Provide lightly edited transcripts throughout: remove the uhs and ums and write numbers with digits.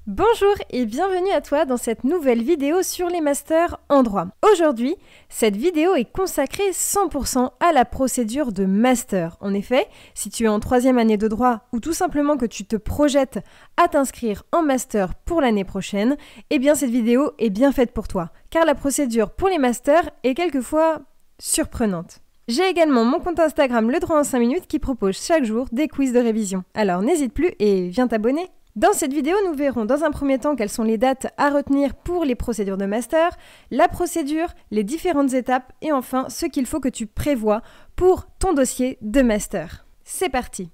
Bonjour et bienvenue à toi dans cette nouvelle vidéo sur les masters en droit. Aujourd'hui, cette vidéo est consacrée 100% à la procédure de master. En effet, si tu es en 3e année de droit ou tout simplement que tu te projettes à t'inscrire en master pour l'année prochaine, eh bien cette vidéo est bien faite pour toi, car la procédure pour les masters est quelquefois surprenante. J'ai également mon compte Instagram Le Droit en 5 minutes qui propose chaque jour des quiz de révision. Alors n'hésite plus et viens t'abonner. Dans cette vidéo, nous verrons dans un premier temps quelles sont les dates à retenir pour les procédures de master, la procédure, les différentes étapes et enfin ce qu'il faut que tu prévois pour ton dossier de master. C'est parti!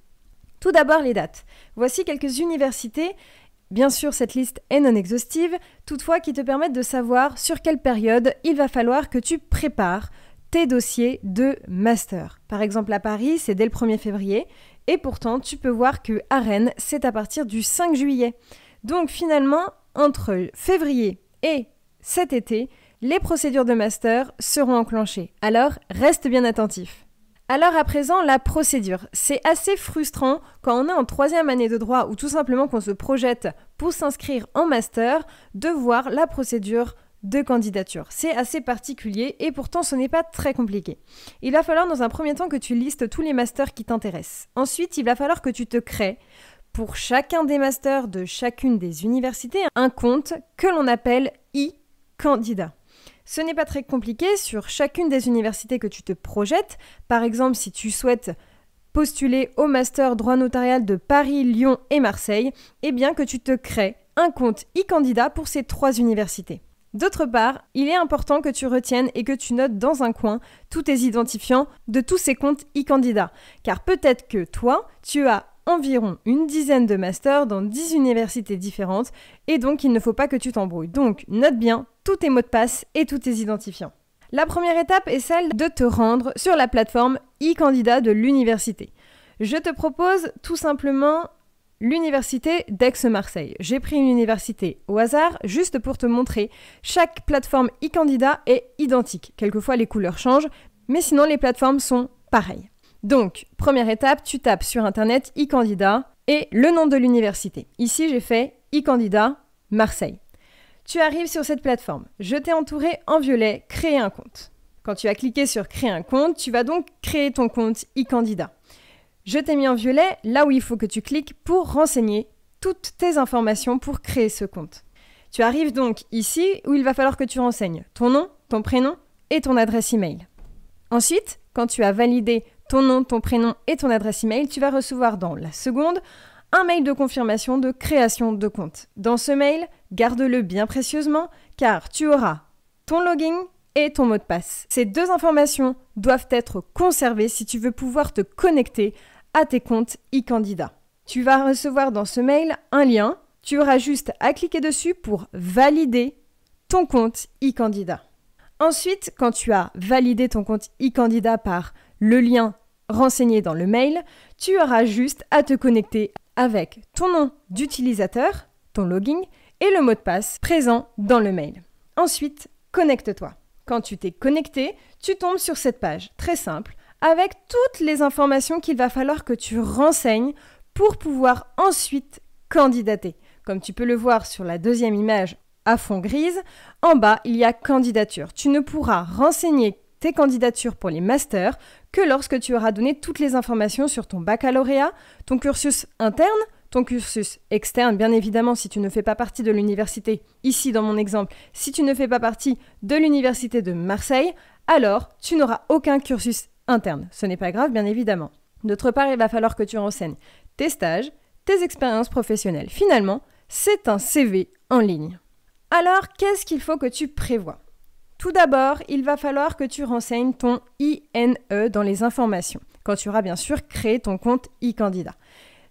Tout d'abord les dates. Voici quelques universités, bien sûr cette liste est non exhaustive, toutefois qui te permettent de savoir sur quelle période il va falloir que tu prépares tes dossiers de master. Par exemple à Paris, c'est dès le 1er février. Et pourtant, tu peux voir que à Rennes, c'est à partir du 5 juillet. Donc finalement, entre février et cet été, les procédures de master seront enclenchées. Alors, reste bien attentif. Alors à présent, la procédure. C'est assez frustrant quand on est en 3e année de droit ou tout simplement qu'on se projette pour s'inscrire en master, de voir la procédure de candidature. C'est assez particulier et pourtant ce n'est pas très compliqué. Il va falloir dans un premier temps que tu listes tous les masters qui t'intéressent. Ensuite, il va falloir que tu te crées pour chacun des masters de chacune des universités un compte que l'on appelle e-candidat. Ce n'est pas très compliqué sur chacune des universités que tu te projettes. Par exemple, si tu souhaites postuler au master droit notarial de Paris, Lyon et Marseille, eh bien que tu te crées un compte e-candidat pour ces 3 universités. D'autre part, il est important que tu retiennes et que tu notes dans un coin tous tes identifiants de tous ces comptes e-candidats. Car peut-être que toi, tu as environ une dizaine de masters dans 10 universités différentes et donc il ne faut pas que tu t'embrouilles. Donc note bien tous tes mots de passe et tous tes identifiants. La première étape est celle de te rendre sur la plateforme e-candidat de l'université. Je te propose tout simplement l'université d'Aix-Marseille. J'ai pris une université au hasard, juste pour te montrer. Chaque plateforme e-candidat est identique. Quelquefois, les couleurs changent, mais sinon, les plateformes sont pareilles. Donc, première étape, tu tapes sur Internet e-candidat et le nom de l'université. Ici, j'ai fait e-candidat Marseille. Tu arrives sur cette plateforme. Je t'ai entouré en violet, créer un compte. Quand tu as cliqué sur créer un compte, tu vas donc créer ton compte e-candidat. Je t'ai mis en violet là où il faut que tu cliques pour renseigner toutes tes informations pour créer ce compte. Tu arrives donc ici où il va falloir que tu renseignes ton nom, ton prénom et ton adresse email. Ensuite, quand tu as validé ton nom, ton prénom et ton adresse email, tu vas recevoir dans la seconde un mail de confirmation de création de compte. Dans ce mail, garde-le bien précieusement car tu auras ton login et ton mot de passe. Ces 2 informations doivent être conservées si tu veux pouvoir te connecter à tes comptes e-candidat. Tu vas recevoir dans ce mail un lien. Tu auras juste à cliquer dessus pour valider ton compte e-candidat. Ensuite, quand tu as validé ton compte e-candidat par le lien renseigné dans le mail, tu auras juste à te connecter avec ton nom d'utilisateur, ton login et le mot de passe présent dans le mail. Ensuite, connecte-toi. Quand tu t'es connecté, tu tombes sur cette page, très simple, avec toutes les informations qu'il va falloir que tu renseignes pour pouvoir ensuite candidater. Comme tu peux le voir sur la deuxième image à fond grise, en bas, il y a candidature. Tu ne pourras renseigner tes candidatures pour les masters que lorsque tu auras donné toutes les informations sur ton baccalauréat, ton cursus interne, ton cursus externe, bien évidemment, si tu ne fais pas partie de l'université, ici dans mon exemple, si tu ne fais pas partie de l'université de Marseille, alors tu n'auras aucun cursus interne. Ce n'est pas grave, bien évidemment. D'autre part, il va falloir que tu renseignes tes stages, tes expériences professionnelles. Finalement, c'est un CV en ligne. Alors, qu'est-ce qu'il faut que tu prévois ? Tout d'abord, il va falloir que tu renseignes ton INE dans les informations, quand tu auras bien sûr créé ton compte e-candidat.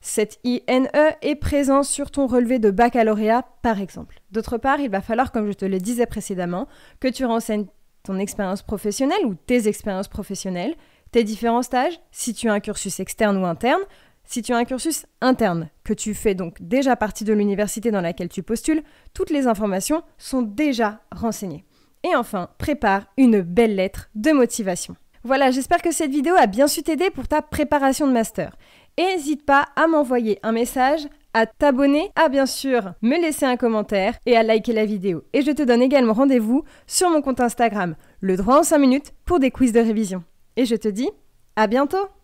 Cet INE est présent sur ton relevé de baccalauréat, par exemple. D'autre part, il va falloir, comme je te le disais précédemment, que tu renseignes ton expérience professionnelle ou tes expériences professionnelles, tes différents stages, si tu as un cursus externe ou interne, si tu as un cursus interne, que tu fais donc déjà partie de l'université dans laquelle tu postules, toutes les informations sont déjà renseignées. Et enfin, prépare une belle lettre de motivation. Voilà, j'espère que cette vidéo a bien su t'aider pour ta préparation de master. Et n'hésite pas à m'envoyer un message à t'abonner, à bien sûr me laisser un commentaire et à liker la vidéo. Et je te donne également rendez-vous sur mon compte Instagram, le droit en 5 minutes, pour des quiz de révision. Et je te dis à bientôt!